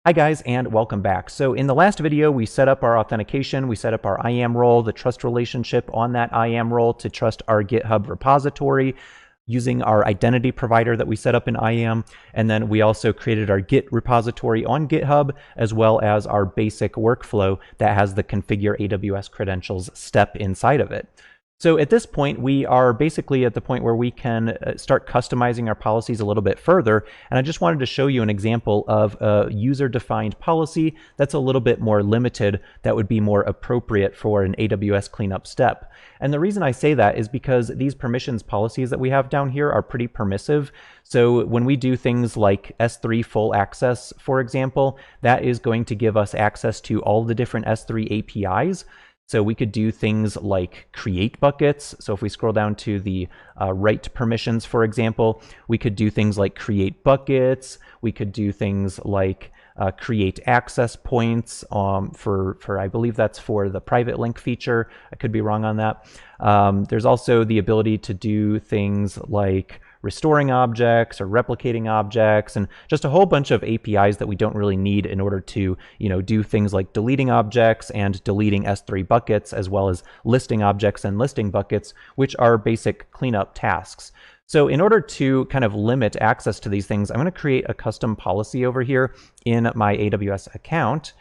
Hi guys, and welcome back. So in the last video, we set up our authentication, we set up our IAM role, the trust relationship on that IAM role to trust our GitHub repository using our identity provider that we set up in IAM. And then we also created our Git repository on GitHub, as well as our basic workflow that has the configure AWS credentials step inside of it. So at this point, we are basically at the point where we can start customizing our policies a little bit further. And I just wanted to show you an example of a user-defined policy that's a little bit more limited, that would be more appropriate for an AWS cleanup step. And the reason I say that is because these permissions policies that we have down here are pretty permissive. So when we do things like S3 full access, for example, that is going to give us access to all the different S3 APIs. So we could do things like create buckets. So if we scroll down to the write permissions, for example, we could do things like create buckets. We could do things like create access points for I believe that's for the private link feature. I could be wrong on that. There's also the ability to do things like restoring objects or replicating objects, and just a whole bunch of APIs that we don't really need in order to, do things like deleting objects and deleting S3 buckets, as well as listing objects and listing buckets, which are basic cleanup tasks. So in order to kind of limit access to these things, I'm going to create a custom policy over here in my AWS account.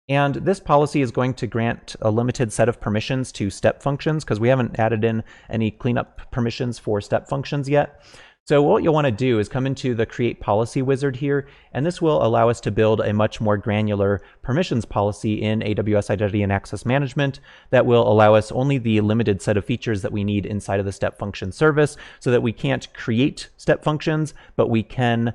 And this policy is going to grant a limited set of permissions to step functions, because we haven't added in any cleanup permissions for step functions yet. So what you'll want to do is come into the Create Policy wizard here, and this will allow us to build a much more granular permissions policy in AWS Identity and Access Management that will allow us only the limited set of features that we need inside of the step function service, so that we can't create step functions, but we can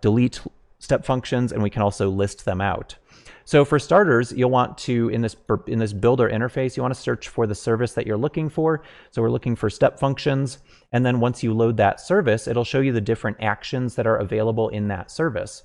delete step functions, and we can also list them out. So for starters, you'll want to, in this builder interface, you want to search for the service that you're looking for. So we're looking for step functions. And then once you load that service, it'll show you the different actions that are available in that service.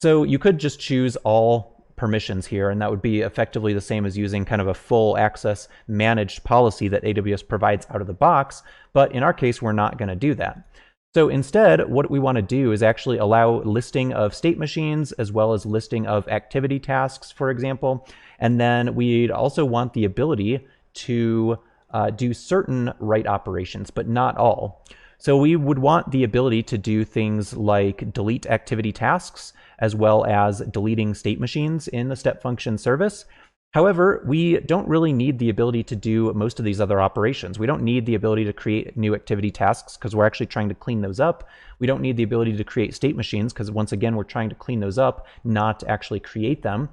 So you could just choose all permissions here, and that would be effectively the same as using kind of a full access managed policy that AWS provides out of the box. But in our case, we're not going to do that. So instead, what we want to do is actually allow listing of state machines as well as listing of activity tasks, for example. And then we'd also want the ability to do certain write operations, but not all. So we would want the ability to do things like delete activity tasks as well as deleting state machines in the step function service. However, we don't really need the ability to do most of these other operations. We don't need the ability to create new activity tasks because we're actually trying to clean those up. We don't need the ability to create state machines because, once again, we're trying to clean those up, not actually create them.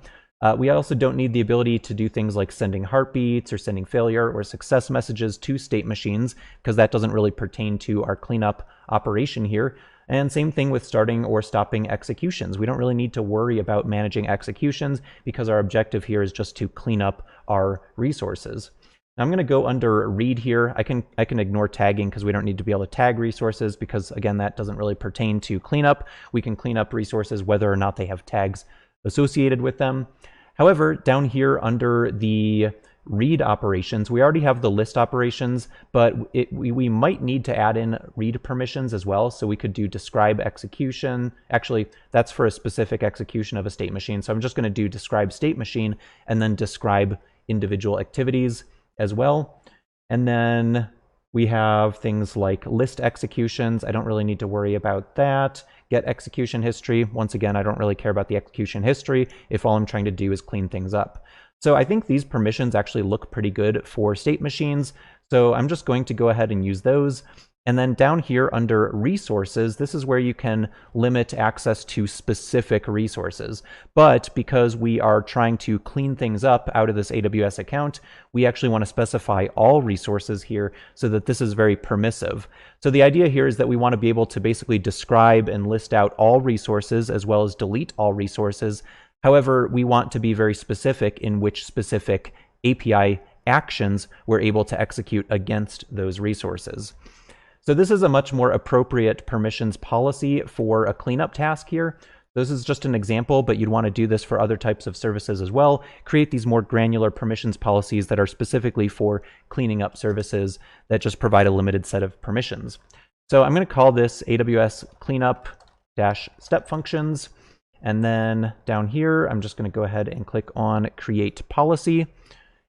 We also don't need the ability to do things like sending heartbeats or sending failure or success messages to state machines, because that doesn't really pertain to our cleanup operation here. And same thing with starting or stopping executions. We don't really need to worry about managing executions because our objective here is just to clean up our resources. Now I'm going to go under read here. I can ignore tagging because we don't need to be able to tag resources, because again, that doesn't really pertain to cleanup. We can clean up resources whether or not they have tags associated with them. However, down here under the read operations, we already have the list operations, but we might need to add in read permissions as well. So we could do describe execution. Actually, that's for a specific execution of a state machine. So I'm just going to do describe state machine and then describe individual activities as well. And then we have things like list executions. I don't really need to worry about that. Get execution history. Once again, I don't really care about the execution history if all I'm trying to do is clean things up. So I think these permissions actually look pretty good for state machines. So I'm just going to go ahead and use those. And then down here under resources, this is where you can limit access to specific resources. But because we are trying to clean things up out of this AWS account, we actually want to specify all resources here so that this is very permissive. So the idea here is that we want to be able to basically describe and list out all resources as well as delete all resources. However, we want to be very specific in which specific API actions we're able to execute against those resources. So this is a much more appropriate permissions policy for a cleanup task here. This is just an example, but you'd want to do this for other types of services as well. Create these more granular permissions policies that are specifically for cleaning up services that just provide a limited set of permissions. So I'm going to call this AWS cleanup-step functions. And then down here, I'm just going to go ahead and click on Create Policy,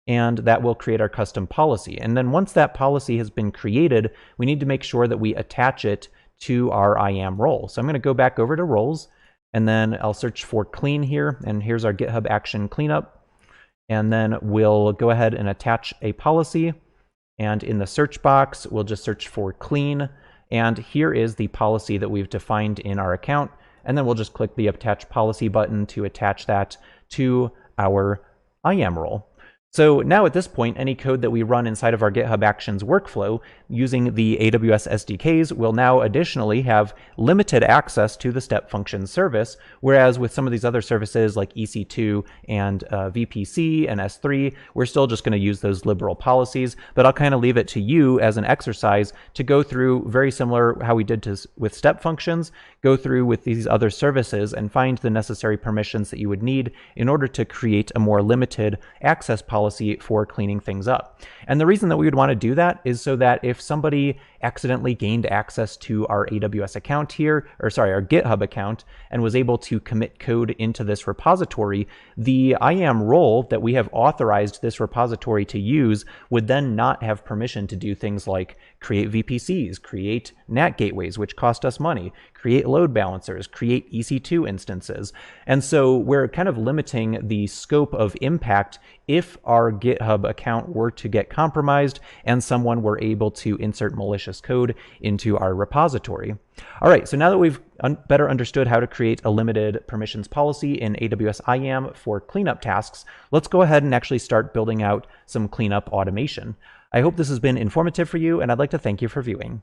and that will create our custom policy. And then once that policy has been created, we need to make sure that we attach it to our IAM role. So I'm going to go back over to roles, and then I'll search for clean here, and here's our GitHub Action Cleanup. And then we'll go ahead and attach a policy, and in the search box, we'll just search for clean, and here is the policy that we've defined in our account, and then we'll just click the Attach Policy button to attach that to our IAM role. So now at this point, any code that we run inside of our GitHub Actions workflow using the AWS SDKs will now additionally have limited access to the step function service, whereas with some of these other services like EC2 and VPC and S3, we're still just going to use those liberal policies, but I'll kind of leave it to you as an exercise to go through, very similar how we did with step functions, go through with these other services and find the necessary permissions that you would need in order to create a more limited access policy for cleaning things up. And the reason that we would want to do that is so that if somebody accidentally gained access to our AWS account here, or sorry, our GitHub account, and was able to commit code into this repository, the IAM role that we have authorized this repository to use would then not have permission to do things like create VPCs, create NAT gateways, which cost us money, create load balancers, create EC2 instances. And so we're kind of limiting the scope of impact if our GitHub account were to get compromised and someone were able to insert malicious code into our repository. All right, so now that we've better understood how to create a limited permissions policy in AWS IAM for cleanup tasks, let's go ahead and actually start building out some cleanup automation. I hope this has been informative for you, and I'd like to thank you for viewing.